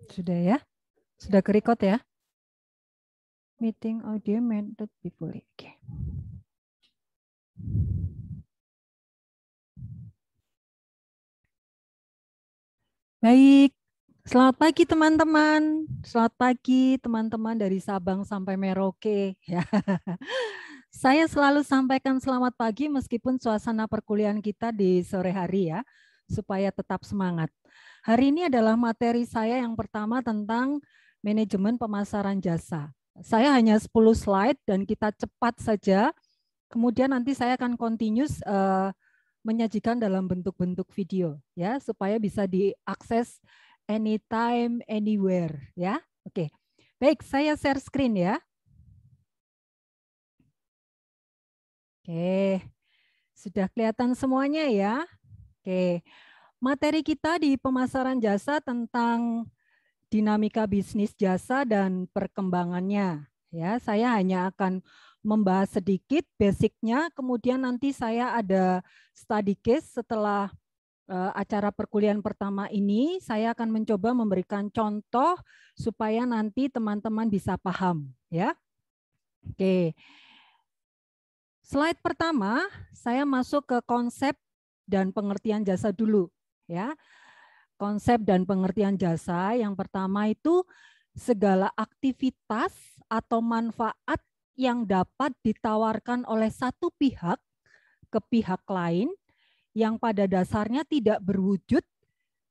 Sudah ya? Sudah ke-record ya? Meeting audio method fully. Oke. Baik, selamat pagi teman-teman. Selamat pagi teman-teman dari Sabang sampai Merauke. Ya. Saya selalu sampaikan selamat pagi meskipun suasana perkuliahan kita di sore hari ya, supaya tetap semangat. Hari ini adalah materi saya yang pertama tentang manajemen pemasaran jasa. Saya hanya 10 slide dan kita cepat saja. Kemudian nanti saya akan continuous menyajikan dalam bentuk-bentuk video ya supaya bisa diakses anytime anywhere ya. Oke. Baik, saya share screen ya. Oke. Sudah kelihatan semuanya ya? Oke. Materi kita di pemasaran jasa tentang dinamika bisnis jasa dan perkembangannya. Ya, saya hanya akan membahas sedikit basicnya, kemudian nanti saya ada study case setelah acara perkuliahan pertama ini. Saya akan mencoba memberikan contoh supaya nanti teman-teman bisa paham. Ya, oke. Slide pertama, saya masuk ke konsep dan pengertian jasa dulu. Ya, konsep dan pengertian jasa yang pertama itu segala aktivitas atau manfaat yang dapat ditawarkan oleh satu pihak ke pihak lain yang pada dasarnya tidak berwujud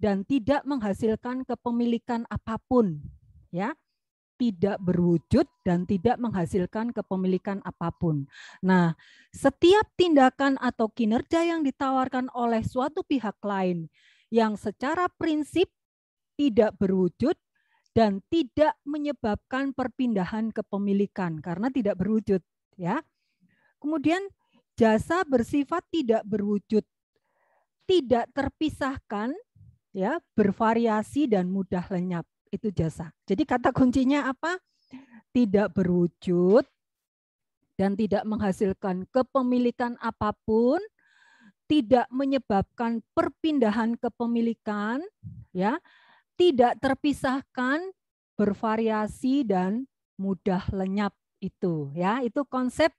dan tidak menghasilkan kepemilikan apapun, ya, tidak berwujud dan tidak menghasilkan kepemilikan apapun. Nah, setiap tindakan atau kinerja yang ditawarkan oleh suatu pihak lain yang secara prinsip tidak berwujud dan tidak menyebabkan perpindahan kepemilikan karena tidak berwujud, ya. Kemudian jasa bersifat tidak berwujud, tidak terpisahkan, ya, bervariasi dan mudah lenyap. Itu jasa. Jadi kata kuncinya apa? Tidak berwujud dan tidak menghasilkan kepemilikan apapun, tidak menyebabkan perpindahan kepemilikan, ya, tidak terpisahkan, bervariasi dan mudah lenyap. Itu ya, itu konsep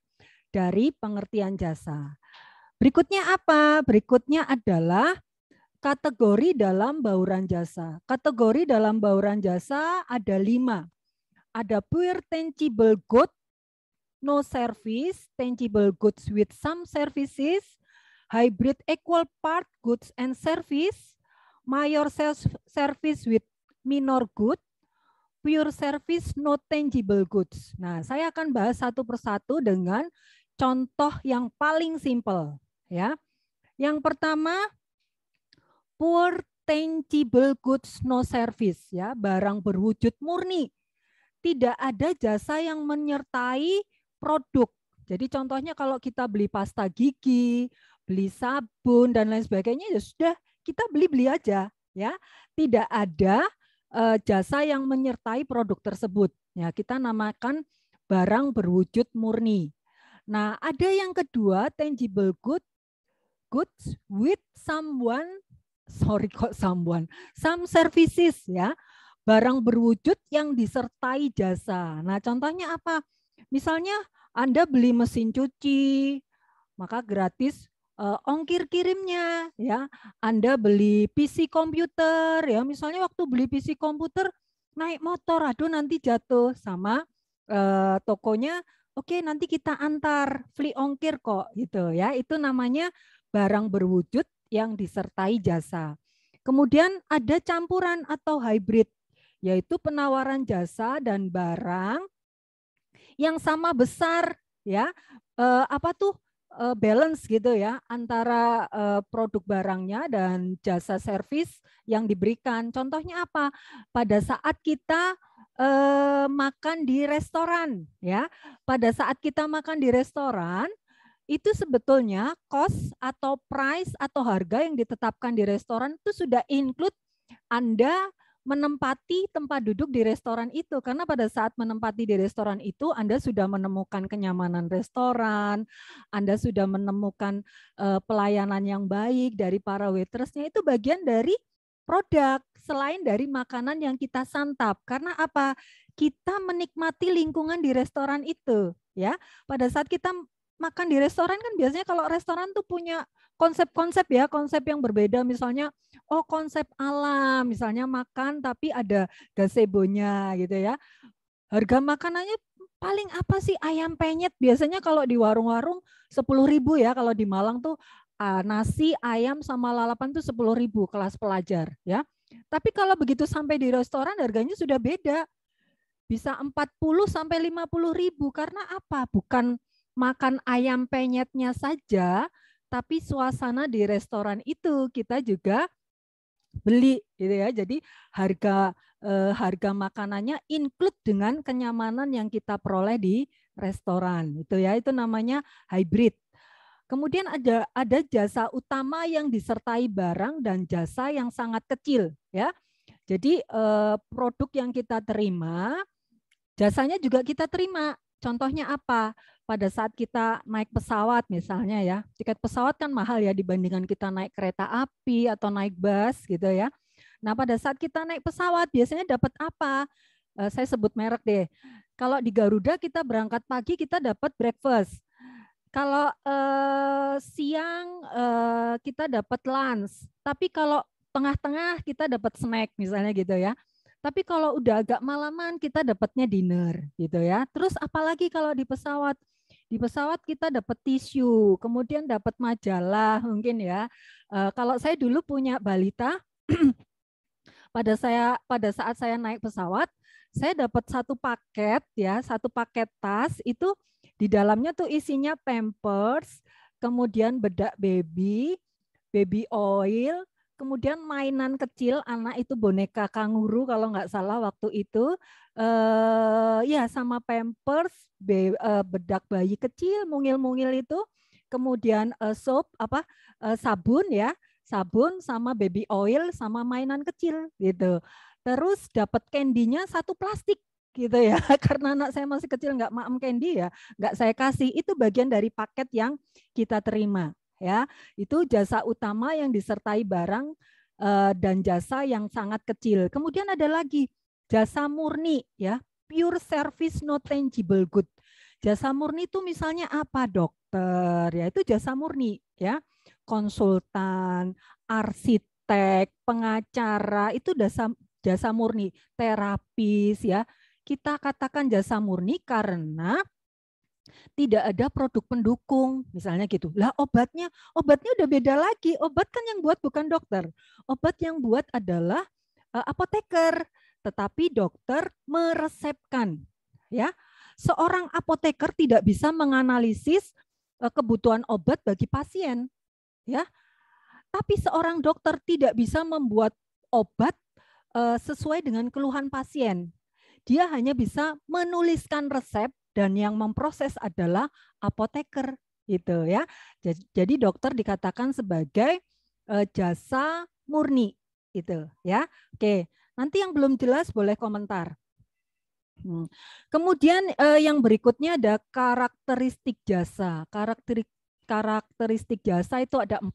dari pengertian jasa. Berikutnya apa? Berikutnya adalah kategori dalam bauran jasa. Kategori dalam bauran jasa ada 5. Ada pure tangible good, no service, tangible goods with some services, hybrid equal part goods and service, major service with minor good, pure service no tangible goods. Nah, saya akan bahas satu persatu dengan contoh yang paling simpel ya. Yang pertama, pure tangible goods no service ya, barang berwujud murni. Tidak ada jasa yang menyertai produk. Jadi contohnya kalau kita beli pasta gigi, beli sabun dan lain sebagainya ya sudah kita beli aja ya. Tidak ada jasa yang menyertai produk tersebut. Ya, kita namakan barang berwujud murni. Nah, ada yang kedua tangible goods with some services ya. Barang berwujud yang disertai jasa. Nah, contohnya apa? Misalnya Anda beli mesin cuci, maka gratis ongkir kirimnya ya. Anda beli PC komputer ya, misalnya waktu beli PC komputer naik motor, aduh nanti jatuh sama tokonya, oke nanti kita antar, free ongkir kok gitu ya. Itu namanya barang berwujud yang disertai jasa. Kemudian ada campuran atau hybrid, yaitu penawaran jasa dan barang yang sama besar ya, apa tuh, balance gitu ya antara produk barangnya dan jasa servis yang diberikan. Contohnya apa? Pada saat kita makan di restoran ya, pada saat kita makan di restoran itu sebetulnya cost atau price atau harga yang ditetapkan di restoran itu sudah include Anda menempati tempat duduk di restoran itu, karena pada saat menempati di restoran itu Anda sudah menemukan kenyamanan restoran, Anda sudah menemukan pelayanan yang baik dari para waitersnya, itu bagian dari produk selain dari makanan yang kita santap. Karena apa? Kita menikmati lingkungan di restoran itu, ya. Pada saat kita makan di restoran kan biasanya kalau restoran tuh punya konsep-konsep ya, konsep yang berbeda. Misalnya, oh konsep alam, misalnya makan tapi ada gazebonya gitu ya. Harga makanannya paling apa sih, ayam penyet. Biasanya kalau di warung-warung 10.000 ya, kalau di Malang tuh nasi, ayam sama lalapan tuh 10.000 kelas pelajar ya. Tapi kalau begitu sampai di restoran harganya sudah beda. Bisa 40 sampai 50.000 karena apa? Bukan makan ayam penyetnya saja, tapi suasana di restoran itu kita juga beli gitu ya. Jadi harga makanannya include dengan kenyamanan yang kita peroleh di restoran. Itu ya, itu namanya hybrid. Kemudian ada jasa utama yang disertai barang dan jasa yang sangat kecil ya. Jadi produk yang kita terima, jasanya juga kita terima. Contohnya apa? Pada saat kita naik pesawat misalnya ya, tiket pesawat kan mahal ya dibandingkan kita naik kereta api atau naik bus gitu ya. Nah pada saat kita naik pesawat biasanya dapat apa? Saya sebut merek deh. Kalau di Garuda kita berangkat pagi kita dapat breakfast. Kalau siang kita dapat lunch. Tapi kalau tengah-tengah kita dapat snack misalnya gitu ya. Tapi kalau udah agak malaman kita dapatnya dinner gitu ya. Terus apalagi kalau di pesawat? Di pesawat kita dapat tisu, kemudian dapat majalah mungkin ya. Kalau saya dulu punya balita, pada saat saya naik pesawat, saya dapat satu paket ya, satu paket tas itu di dalamnya tuh isinya Pampers, kemudian bedak baby, baby oil, kemudian mainan kecil, anak itu boneka kanguru kalau nggak salah waktu itu, ya sama Pampers, bedak bayi kecil, mungil-mungil itu, kemudian soap sabun ya, sabun sama baby oil sama mainan kecil gitu. Terus dapat candy-nya satu plastik gitu ya, karena anak saya masih kecil nggak maem candy ya, nggak saya kasih. Itu bagian dari paket yang kita terima ya. Itu jasa utama yang disertai barang dan jasa yang sangat kecil. Kemudian ada lagi jasa murni ya, pure service no tangible good. Jasa murni itu misalnya apa? Dokter ya, itu jasa murni ya. Konsultan, arsitek, pengacara, itu jasa murni, terapis ya. Kita katakan jasa murni karena tidak ada produk pendukung, misalnya gitu. Lah obatnya udah beda lagi. Obat kan yang buat bukan dokter. Obat yang buat adalah apoteker, tetapi dokter meresepkan. Ya, seorang apoteker tidak bisa menganalisis kebutuhan obat bagi pasien. Ya, tapi seorang dokter tidak bisa membuat obat sesuai dengan keluhan pasien. Dia hanya bisa menuliskan resep dan yang memproses adalah apoteker gitu ya. Jadi dokter dikatakan sebagai jasa murni itu ya. Oke, nanti yang belum jelas boleh komentar. Kemudian yang berikutnya ada karakteristik jasa. Karakteristik jasa itu ada 4.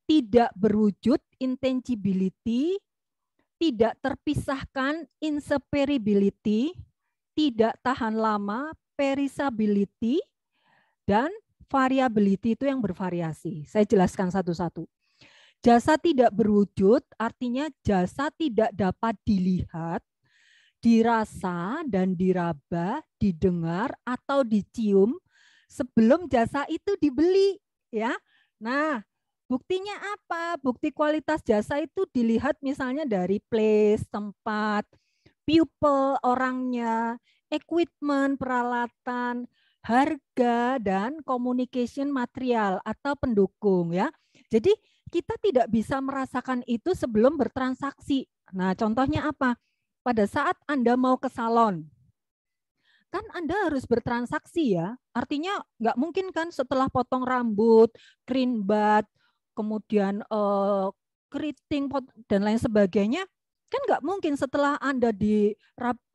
Tidak berwujud intangibility, tidak terpisahkan inseparability, tidak tahan lama perishability, dan variability itu yang bervariasi. Saya jelaskan satu-satu. Jasa tidak berwujud artinya jasa tidak dapat dilihat, dirasa dan diraba, didengar atau dicium sebelum jasa itu dibeli ya. Nah, buktinya apa? Bukti kualitas jasa itu dilihat misalnya dari place, tempat, people, orangnya, equipment, peralatan, harga, dan communication material atau pendukung ya. Jadi kita tidak bisa merasakan itu sebelum bertransaksi. Nah, contohnya apa? Pada saat Anda mau ke salon, kan Anda harus bertransaksi ya. Artinya nggak mungkin kan setelah potong rambut, green bath, kemudian keriting dan lain sebagainya, kan nggak mungkin setelah Anda di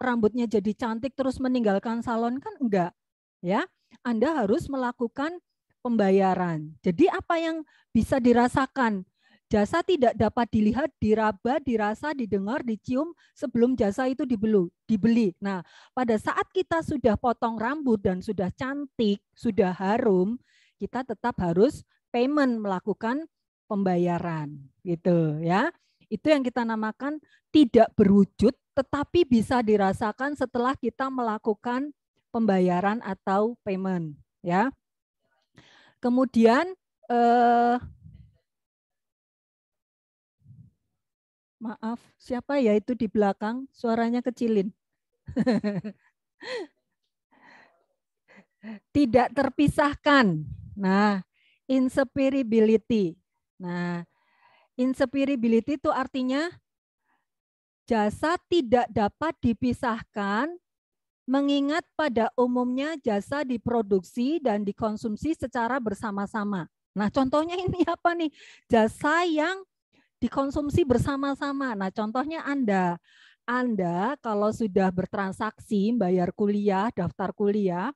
rambutnya jadi cantik terus meninggalkan salon, kan enggak ya. Anda harus melakukan pembayaran. Jadi apa yang bisa dirasakan? Jasa tidak dapat dilihat, diraba, dirasa, didengar, dicium sebelum jasa itu dibeli. Nah, pada saat kita sudah potong rambut dan sudah cantik, sudah harum, kita tetap harus payment, melakukan pembayaran, gitu ya. Itu yang kita namakan tidak berwujud, tetapi bisa dirasakan setelah kita melakukan pembayaran atau payment, ya. Kemudian maaf, siapa ya itu di belakang? Suaranya kecilin. Tidak terpisahkan. Nah, inseparability. Nah, inseparability itu artinya jasa tidak dapat dipisahkan, mengingat pada umumnya jasa diproduksi dan dikonsumsi secara bersama-sama. Nah, contohnya ini apa nih? Jasa yang dikonsumsi bersama-sama. Nah, contohnya Anda kalau sudah bertransaksi, bayar kuliah, daftar kuliah,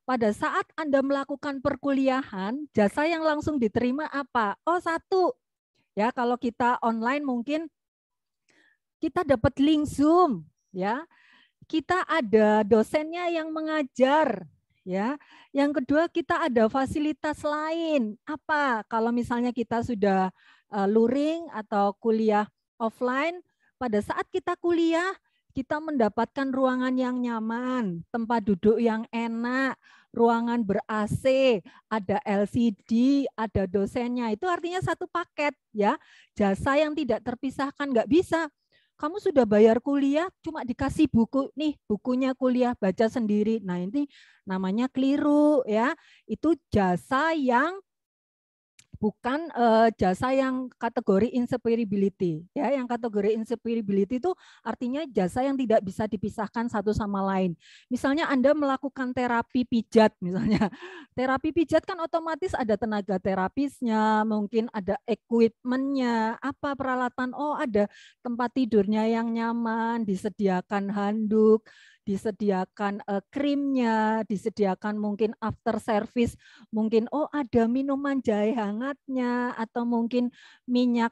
pada saat Anda melakukan perkuliahan, jasa yang langsung diterima apa? Oh, satu. Ya, kalau kita online mungkin kita dapat link Zoom, ya. Kita ada dosennya yang mengajar, ya. Yang kedua, kita ada fasilitas lain. Apa? Kalau misalnya kita sudah luring atau kuliah offline, pada saat kita kuliah, kita mendapatkan ruangan yang nyaman, tempat duduk yang enak, ruangan ber-AC, ada LCD, ada dosennya. Itu artinya satu paket, ya. Jasa yang tidak terpisahkan, nggak bisa. Kamu sudah bayar kuliah, cuma dikasih buku, nih bukunya kuliah, baca sendiri. Nah, ini namanya keliru, ya. Itu jasa yang bukan jasa yang kategori inseparability, ya. Yang kategori inseparability itu artinya jasa yang tidak bisa dipisahkan satu sama lain. Misalnya Anda melakukan terapi pijat, misalnya terapi pijat kan otomatis ada tenaga terapisnya, mungkin ada equipmentnya, apa peralatan, oh ada tempat tidurnya yang nyaman, disediakan handuk, disediakan krimnya, disediakan mungkin after service, mungkin oh ada minuman jahe hangatnya atau mungkin minyak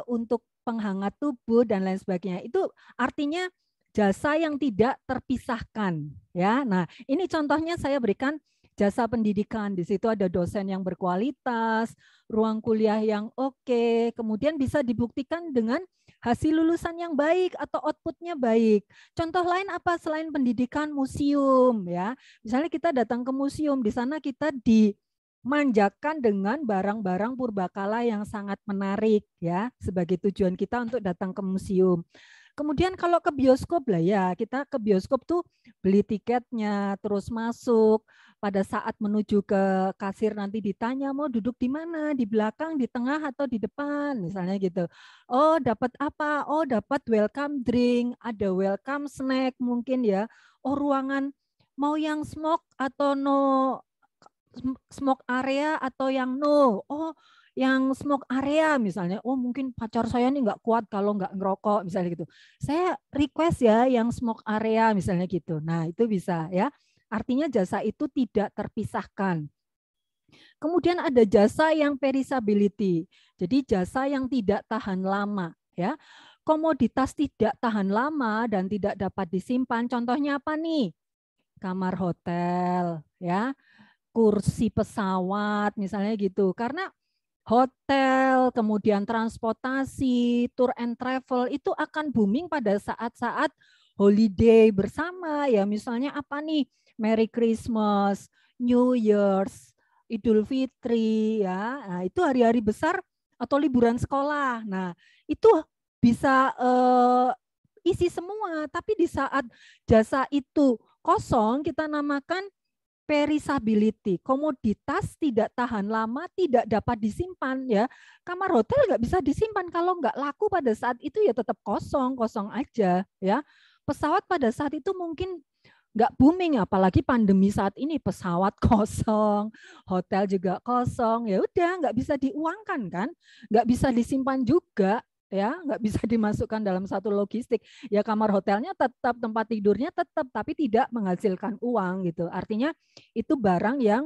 untuk penghangat tubuh dan lain sebagainya. Itu artinya jasa yang tidak terpisahkan, ya. Nah, ini contohnya saya berikan jasa pendidikan. Di situ ada dosen yang berkualitas, ruang kuliah yang oke, kemudian bisa dibuktikan dengan hasil lulusan yang baik atau outputnya baik. Contoh lain apa selain pendidikan? Museum, ya. Misalnya kita datang ke museum, di sana kita dimanjakan dengan barang-barang purbakala yang sangat menarik, ya, sebagai tujuan kita untuk datang ke museum. Kemudian kalau ke bioskop lah, ya, kita ke bioskop tuh beli tiketnya, terus masuk. Pada saat menuju ke kasir nanti ditanya mau duduk di mana, di belakang, di tengah, atau di depan, misalnya gitu. Oh, dapat apa? Oh, dapat welcome drink, ada welcome snack mungkin, ya. Oh, ruangan mau yang smoke atau no smoke area atau yang no. Oh, yang smoke area misalnya, oh mungkin pacar saya nih nggak kuat kalau nggak ngerokok misalnya gitu. Saya request ya yang smoke area misalnya gitu. Nah, itu bisa, ya. Artinya jasa itu tidak terpisahkan. Kemudian ada jasa yang perishability. Jadi jasa yang tidak tahan lama, ya. Komoditas tidak tahan lama dan tidak dapat disimpan. Contohnya apa nih? Kamar hotel, ya. Kursi pesawat misalnya gitu. Karena hotel, kemudian transportasi, tour and travel itu akan booming pada saat-saat holiday bersama, ya. Misalnya apa nih? Merry Christmas, New Year's, Idul Fitri, ya. Nah, itu hari-hari besar atau liburan sekolah. Nah, itu bisa isi semua, tapi di saat jasa itu kosong kita namakan perishability, komoditas tidak tahan lama, tidak dapat disimpan, ya. Kamar hotel nggak bisa disimpan, kalau nggak laku pada saat itu ya tetap kosong, kosong aja, ya. Pesawat pada saat itu mungkin nggak booming, apalagi pandemi saat ini, pesawat kosong, hotel juga kosong, ya udah nggak bisa diuangkan kan, nggak bisa disimpan juga, ya, nggak bisa dimasukkan dalam satu logistik. Ya kamar hotelnya tetap, tempat tidurnya tetap, tapi tidak menghasilkan uang gitu. Artinya itu barang yang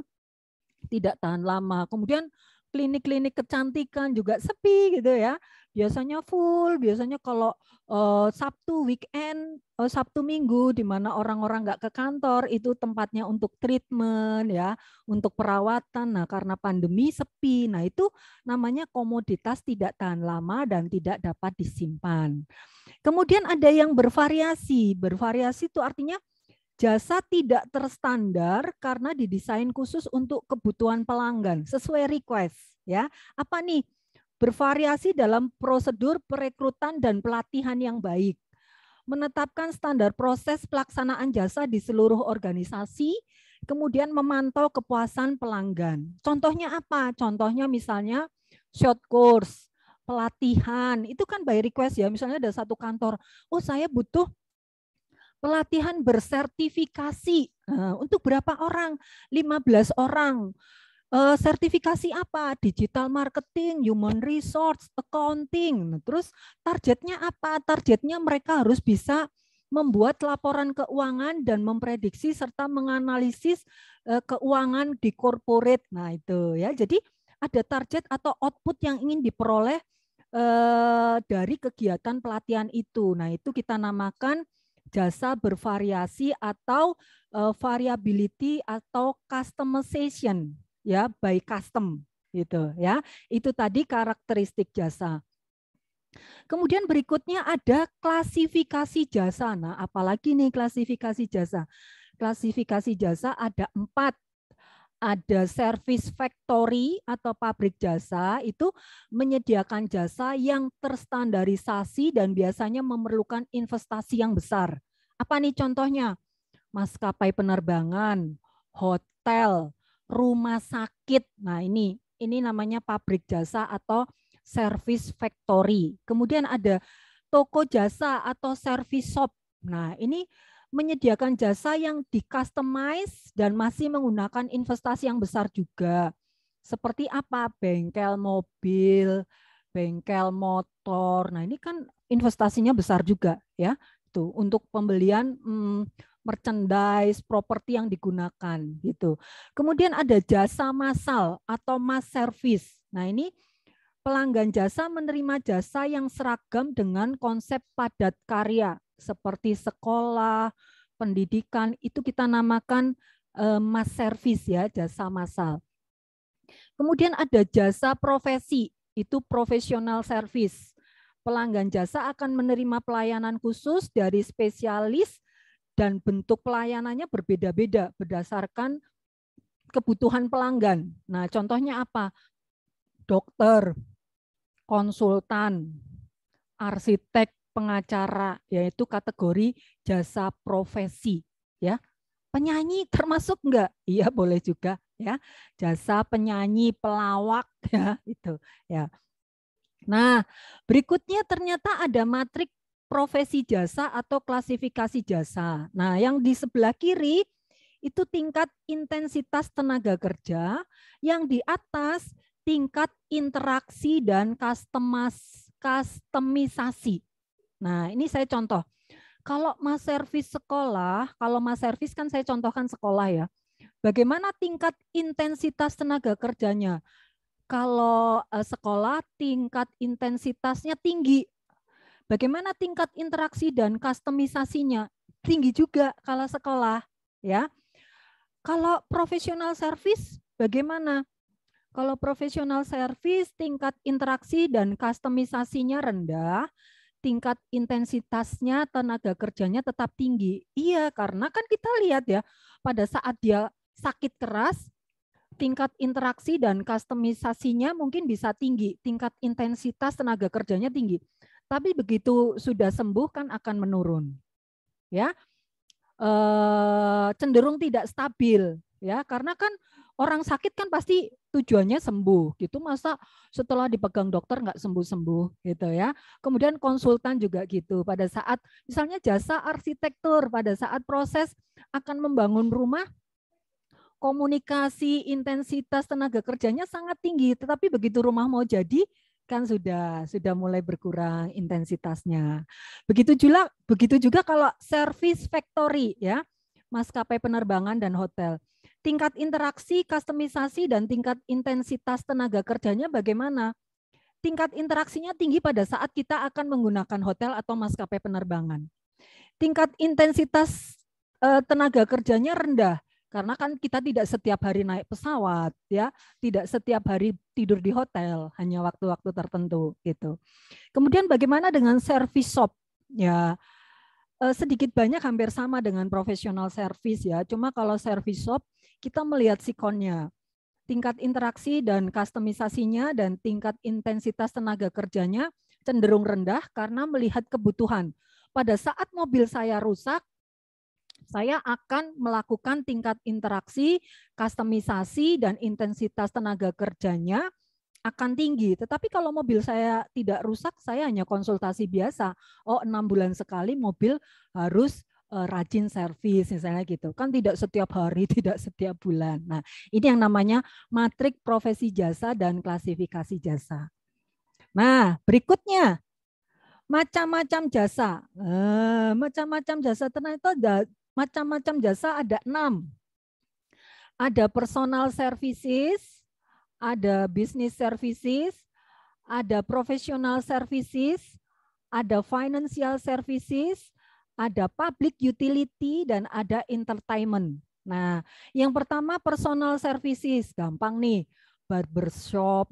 tidak tahan lama. Kemudian klinik-klinik kecantikan juga sepi gitu ya. Biasanya full, biasanya kalau Sabtu weekend, Sabtu Minggu di mana orang-orang nggak ke kantor itu tempatnya untuk treatment ya, untuk perawatan. Nah, karena pandemi sepi. Nah, itu namanya komoditas tidak tahan lama dan tidak dapat disimpan. Kemudian ada yang bervariasi. Bervariasi itu artinya jasa tidak terstandar karena didesain khusus untuk kebutuhan pelanggan sesuai request ya. Apa nih? Bervariasi dalam prosedur perekrutan dan pelatihan yang baik. Menetapkan standar proses pelaksanaan jasa di seluruh organisasi, kemudian memantau kepuasan pelanggan. Contohnya apa? Contohnya misalnya short course, pelatihan, itu kan by request ya. Misalnya ada satu kantor, oh saya butuh pelatihan bersertifikasi. Untuk berapa orang? 15 orang. Sertifikasi apa? Digital marketing, human resource, accounting. Terus targetnya apa? Targetnya mereka harus bisa membuat laporan keuangan dan memprediksi serta menganalisis keuangan di corporate. Nah, itu ya. Jadi ada target atau output yang ingin diperoleh dari kegiatan pelatihan itu. Nah, itu kita namakan jasa bervariasi atau variability atau customization ya, by custom gitu ya. Itu tadi karakteristik jasa. Kemudian berikutnya ada klasifikasi jasa. Nah, apalagi nih klasifikasi jasa? Klasifikasi jasa ada 4. Ada service factory atau pabrik jasa, itu menyediakan jasa yang terstandarisasi dan biasanya memerlukan investasi yang besar. Apa nih contohnya? Maskapai penerbangan, hotel, rumah sakit. Nah, ini namanya pabrik jasa atau service factory. Kemudian ada toko jasa atau service shop. Nah, ini menyediakan jasa yang di-customize dan masih menggunakan investasi yang besar juga. Seperti apa? Bengkel mobil, bengkel motor. Nah, ini kan investasinya besar juga ya. Tuh, untuk pembelian merchandise, properti yang digunakan gitu. Kemudian ada jasa massal atau mass service. Nah, ini pelanggan jasa menerima jasa yang seragam dengan konsep padat karya seperti sekolah, pendidikan, itu kita namakan mass service ya, jasa massal. Kemudian ada jasa profesi, itu professional service. Pelanggan jasa akan menerima pelayanan khusus dari spesialis dan bentuk pelayanannya berbeda-beda berdasarkan kebutuhan pelanggan. Nah, contohnya apa? Dokter, konsultan, arsitek, pengacara, yaitu kategori jasa profesi ya. Penyanyi termasuk enggak? Iya, boleh juga ya. Jasa penyanyi, pelawak ya, itu ya. Nah, berikutnya ternyata ada matrik profesi jasa atau klasifikasi jasa. Nah, yang di sebelah kiri itu tingkat intensitas tenaga kerja, yang di atas tingkat interaksi dan customisasi. Nah, ini saya contoh. Kalau mass service sekolah, kalau mass service kan saya contohkan sekolah ya. Bagaimana tingkat intensitas tenaga kerjanya? Kalau sekolah tingkat intensitasnya tinggi. Bagaimana tingkat interaksi dan customisasinya? Tinggi juga kalau sekolah, ya. Kalau professional service bagaimana? Kalau professional service tingkat interaksi dan customisasinya rendah, tingkat intensitasnya tenaga kerjanya tetap tinggi. Iya, karena kan kita lihat ya, pada saat dia sakit keras, tingkat interaksi dan customisasinya mungkin bisa tinggi, tingkat intensitas tenaga kerjanya tinggi. Tapi begitu sudah sembuh kan akan menurun. Ya. Cenderung tidak stabil ya, karena kan orang sakit kan pasti tujuannya sembuh gitu, masa setelah dipegang dokter nggak sembuh-sembuh gitu ya. Kemudian konsultan juga gitu, pada saat misalnya jasa arsitektur, pada saat proses akan membangun rumah, komunikasi intensitas tenaga kerjanya sangat tinggi, tetapi begitu rumah mau jadi kan sudah mulai berkurang intensitasnya. Begitu juga kalau service factory ya, maskapai penerbangan dan hotel. Tingkat interaksi, kustomisasi, dan tingkat intensitas tenaga kerjanya bagaimana? Tingkat interaksinya tinggi pada saat kita akan menggunakan hotel atau maskapai penerbangan. Tingkat intensitas tenaga kerjanya rendah, karena kan kita tidak setiap hari naik pesawat, ya, tidak setiap hari tidur di hotel, hanya waktu-waktu tertentu gitu. Kemudian bagaimana dengan service shop? Ya, sedikit banyak hampir sama dengan profesional service ya. Cuma kalau service shop kita melihat sikonnya, tingkat interaksi dan kustomisasinya dan tingkat intensitas tenaga kerjanya cenderung rendah karena melihat kebutuhan. Pada saat mobil saya rusak, saya akan melakukan tingkat interaksi, kustomisasi, dan intensitas tenaga kerjanya akan tinggi. Tetapi kalau mobil saya tidak rusak, saya hanya konsultasi biasa. Oh, 6 bulan sekali mobil harus rajin servis misalnya gitu. Kan tidak setiap hari, tidak setiap bulan. Nah, ini yang namanya matrik profesi jasa dan klasifikasi jasa. Nah, berikutnya macam-macam jasa. Macam-macam jasa ternyata ada macam-macam jasa ada 6. Ada personal services, ada business services, ada professional services, ada financial services, ada public utility, dan ada entertainment. Nah, yang pertama personal services, gampang nih, barbershop,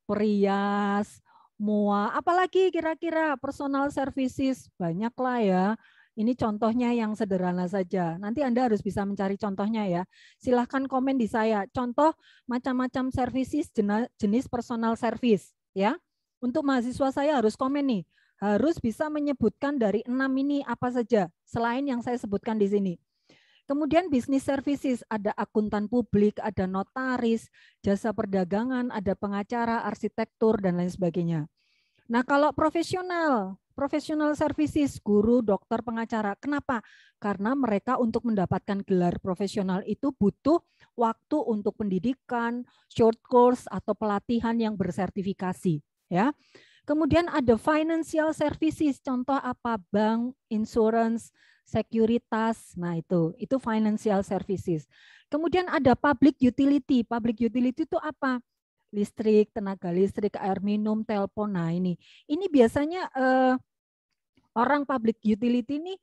perias, mua, apalagi kira-kira personal services, banyak lah ya. Ini contohnya yang sederhana saja. Nanti Anda harus bisa mencari contohnya ya. Silahkan komen di saya. Contoh macam-macam services jenis personal service ya. Untuk mahasiswa saya harus komen nih. Harus bisa menyebutkan dari 6 ini apa saja selain yang saya sebutkan di sini. Kemudian business services, ada akuntan publik, ada notaris, jasa perdagangan, ada pengacara, arsitektur, dan lain sebagainya. Nah, kalau profesional services, guru, dokter, pengacara. Kenapa? Karena mereka untuk mendapatkan gelar profesional itu butuh waktu untuk pendidikan, short course, atau pelatihan yang bersertifikasi. Ya. Kemudian ada financial services, contoh apa? Bank, insurance, sekuritas. Nah, itu financial services. Kemudian ada public utility. Public utility itu apa? Listrik, tenaga listrik, air minum, telepon. Nah, ini biasanya orang public utility ini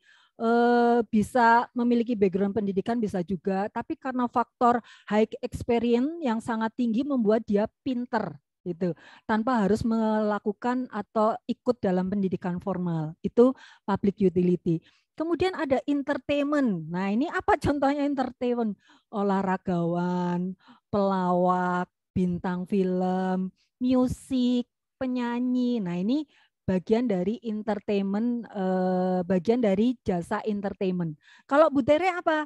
bisa memiliki background pendidikan, bisa juga, tapi karena faktor high experience yang sangat tinggi membuat dia pinter gitu, tanpa harus melakukan atau ikut dalam pendidikan formal. Itu public utility. Kemudian ada entertainment. Nah, ini apa contohnya entertainment? Olahragawan, pelawak, bintang film, musik, penyanyi. Nah, ini bagian dari entertainment, bagian dari jasa entertainment. Kalau Bu Tere apa?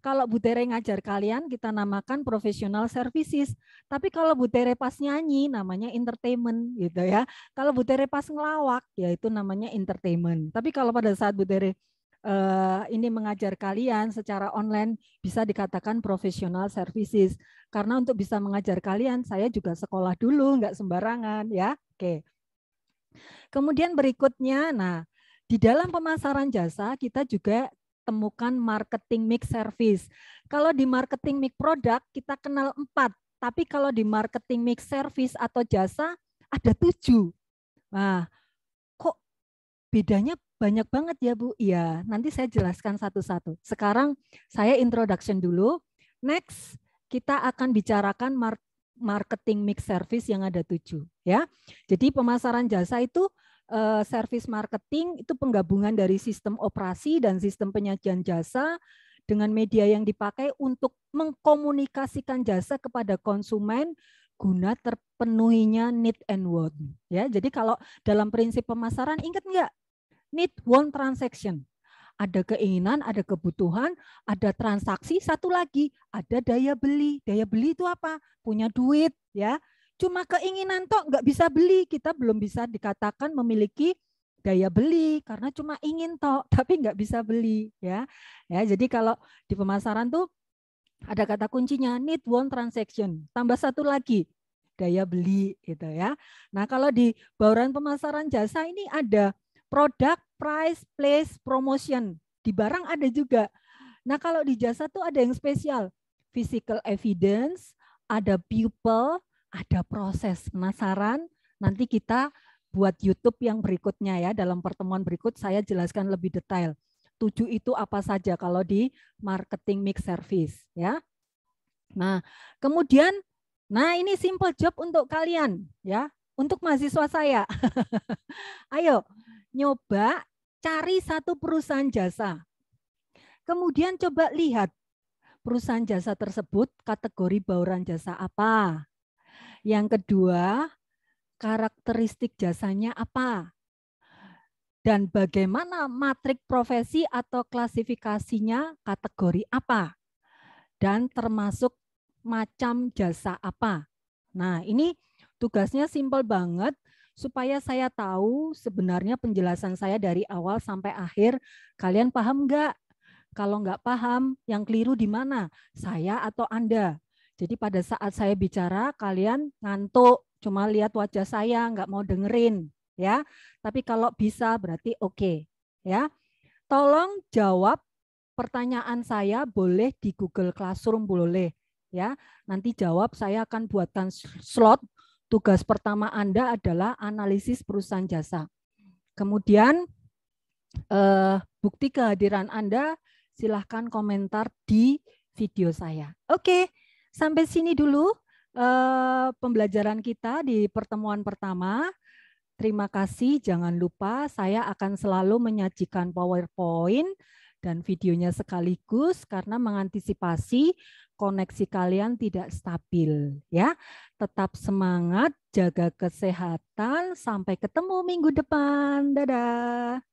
Kalau Bu Tere ngajar kalian, kita namakan professional services. Tapi kalau Bu Tere pas nyanyi, namanya entertainment, gitu ya. Kalau Bu Tere pas ngelawak, ya itu namanya entertainment. Tapi kalau pada saat Bu Tere ini mengajar kalian secara online, bisa dikatakan professional services. Karena untuk bisa mengajar kalian, saya juga sekolah dulu, nggak sembarangan, ya. Oke. Kemudian berikutnya, nah di dalam pemasaran jasa kita juga temukan marketing mix service. Kalau di marketing mix produk kita kenal 4, tapi kalau di marketing mix service atau jasa ada 7. Nah, kok bedanya banyak banget ya Bu? Iya, nanti saya jelaskan satu-satu. Sekarang saya introduction dulu. Next, kita akan bicarakan marketing mix service yang ada 7 ya. Jadi pemasaran jasa itu service marketing itu penggabungan dari sistem operasi dan sistem penyajian jasa dengan media yang dipakai untuk mengkomunikasikan jasa kepada konsumen guna terpenuhinya need and want. Ya, jadi kalau dalam prinsip pemasaran ingat enggak? Need, want, transaction. Ada keinginan, ada kebutuhan, ada transaksi, satu lagi ada daya beli. Daya beli itu apa? Punya duit, ya. Cuma keinginan toh nggak bisa beli, kita belum bisa dikatakan memiliki daya beli karena cuma ingin toh, tapi nggak bisa beli, ya. Ya, jadi kalau di pemasaran tuh ada kata kuncinya need, want, transaction. Tambah satu lagi daya beli, gitu ya. Nah, kalau di bauran pemasaran jasa ini ada produk, price, place, promotion. Di barang ada juga. Nah, kalau di jasa tuh ada yang spesial. physical evidence, ada pupil, ada proses. Penasaran? Nanti kita buat YouTube yang berikutnya ya. Dalam pertemuan berikut saya jelaskan lebih detail. 7 itu apa saja kalau di marketing mix service ya. Nah, kemudian ini simple job untuk kalian ya, untuk mahasiswa saya. Ayo nyoba cari satu perusahaan jasa. Kemudian coba lihat perusahaan jasa tersebut kategori bauran jasa apa. Yang kedua, karakteristik jasanya apa. Dan bagaimana matrik profesi atau klasifikasinya kategori apa. Dan termasuk macam jasa apa. Nah, ini tugasnya simpel banget supaya saya tahu sebenarnya penjelasan saya dari awal sampai akhir kalian paham nggak? Kalau nggak paham, yang keliru di mana? Saya atau Anda? Jadi pada saat saya bicara, kalian ngantuk, cuma lihat wajah saya, nggak mau dengerin, ya. Tapi kalau bisa berarti oke, ya. Tolong jawab pertanyaan saya, boleh di Google Classroom, boleh, ya. Nanti jawab, saya akan buatkan slot. Tugas pertama Anda adalah analisis perusahaan jasa. Kemudian bukti kehadiran Anda silahkan komentar di video saya. Oke, sampai sini dulu pembelajaran kita di pertemuan pertama. Terima kasih, jangan lupa saya akan selalu menyajikan PowerPoint dan videonya sekaligus karena mengantisipasi koneksi kalian tidak stabil ya. Tetap semangat, jaga kesehatan, sampai ketemu minggu depan. Dadah.